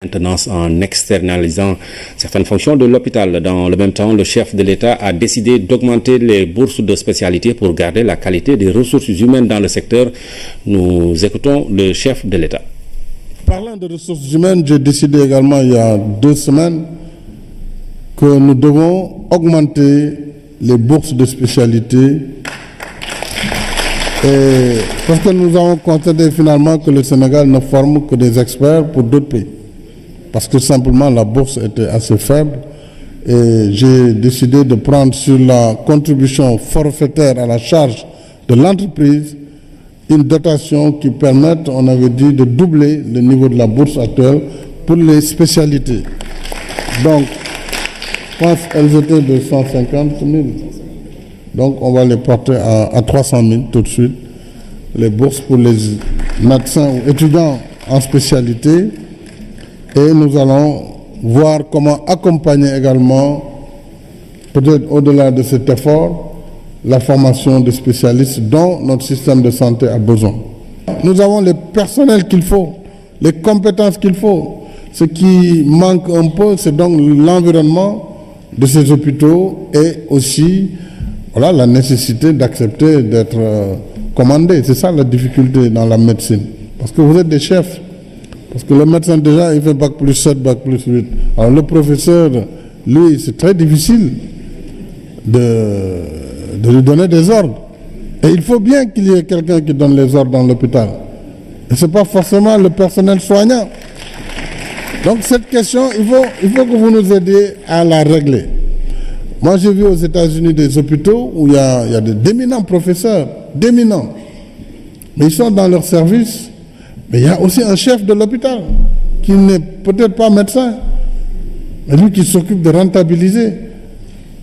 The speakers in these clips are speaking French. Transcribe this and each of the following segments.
Maintenance en externalisant certaines fonctions de l'hôpital. Dans le même temps, le chef de l'État a décidé d'augmenter les bourses de spécialité pour garder la qualité des ressources humaines dans le secteur. Nous écoutons le chef de l'État. Parlant de ressources humaines, j'ai décidé également il y a 2 semaines que nous devons augmenter les bourses de spécialité parce que nous avons constaté finalement que le Sénégal ne forme que des experts pour d'autres pays. Parce que simplement la bourse était assez faible et j'ai décidé de prendre sur la contribution forfaitaire à la charge de l'entreprise une dotation qui permette, on avait dit, de doubler le niveau de la bourse actuelle pour les spécialités. Donc, je pense qu'elles étaient de 150 000. Donc, on va les porter à 300 000 tout de suite. Les bourses pour les médecins ou étudiants en spécialité. Et nous allons voir comment accompagner également, peut-être au-delà de cet effort, la formation de spécialistes dont notre système de santé a besoin. Nous avons les personnels qu'il faut, les compétences qu'il faut. Ce qui manque un peu, c'est donc l'environnement de ces hôpitaux et aussi voilà, la nécessité d'accepter d'être commandé. C'est ça la difficulté dans la médecine. Parce que vous êtes des chefs. Parce que le médecin, déjà, il fait bac plus 7, bac plus 8. Alors le professeur, lui, c'est très difficile de lui donner des ordres. Et il faut bien qu'il y ait quelqu'un qui donne les ordres dans l'hôpital. Et ce n'est pas forcément le personnel soignant. Donc cette question, il faut que vous nous aidiez à la régler. Moi, j'ai vu aux États-Unis des hôpitaux où il y a d'éminents professeurs, d'éminents. Mais ils sont dans leur service. Mais il y a aussi un chef de l'hôpital qui n'est peut-être pas médecin, mais lui qui s'occupe de rentabiliser,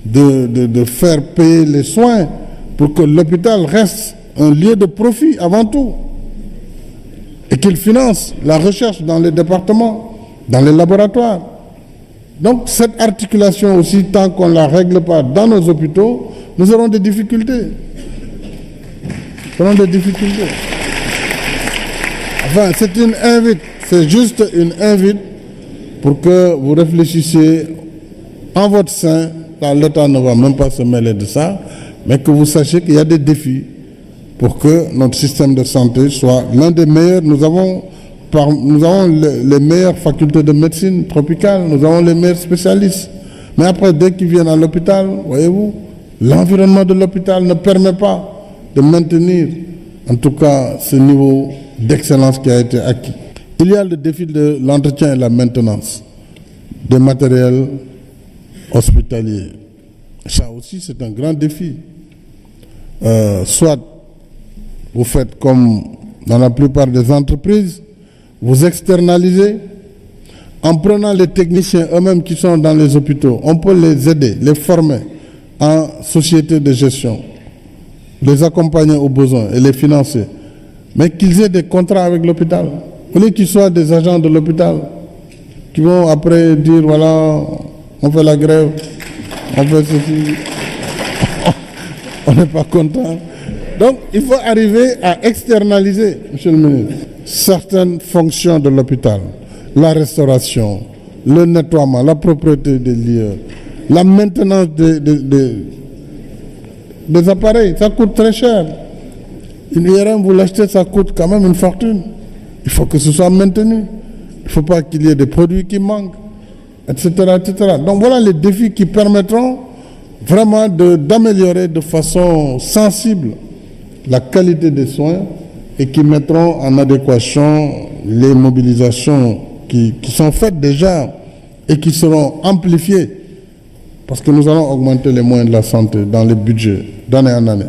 de faire payer les soins pour que l'hôpital reste un lieu de profit avant tout et qu'il finance la recherche dans les départements, dans les laboratoires. Donc cette articulation aussi, tant qu'on ne la règle pas dans nos hôpitaux, nous aurons des difficultés. Nous aurons des difficultés. Enfin, c'est une invite, c'est juste une invite pour que vous réfléchissiez en votre sein. L'État ne va même pas se mêler de ça, mais que vous sachiez qu'il y a des défis pour que notre système de santé soit l'un des meilleurs. Nous avons les meilleures facultés de médecine tropicale, nous avons les meilleurs spécialistes. Mais après, dès qu'ils viennent à l'hôpital, voyez-vous, l'environnement de l'hôpital ne permet pas de maintenir, en tout cas, ce niveau d'excellence qui a été acquis. Il y a le défi de l'entretien et la maintenance des matériels hospitaliers. Ça aussi, c'est un grand défi. Soit vous faites comme dans la plupart des entreprises, vous externalisez en prenant les techniciens eux-mêmes qui sont dans les hôpitaux. On peut les aider, les former en société de gestion, les accompagner aux besoins et les financer. Mais qu'ils aient des contrats avec l'hôpital. Au lieu qu'ils soient des agents de l'hôpital qui vont après dire, voilà, on fait la grève, on fait ceci, on n'est pas content. Donc, il faut arriver à externaliser, monsieur le ministre, certaines fonctions de l'hôpital. La restauration, le nettoiement, la propreté des lieux, la maintenance des appareils. Ça coûte très cher. Une IRM, vous l'achetez, ça coûte quand même une fortune. Il faut que ce soit maintenu. Il ne faut pas qu'il y ait des produits qui manquent, etc., etc. Donc voilà les défis qui permettront vraiment d'améliorer de façon sensible la qualité des soins et qui mettront en adéquation les mobilisations qui sont faites déjà et qui seront amplifiées parce que nous allons augmenter les moyens de la santé dans les budgets d'année en année.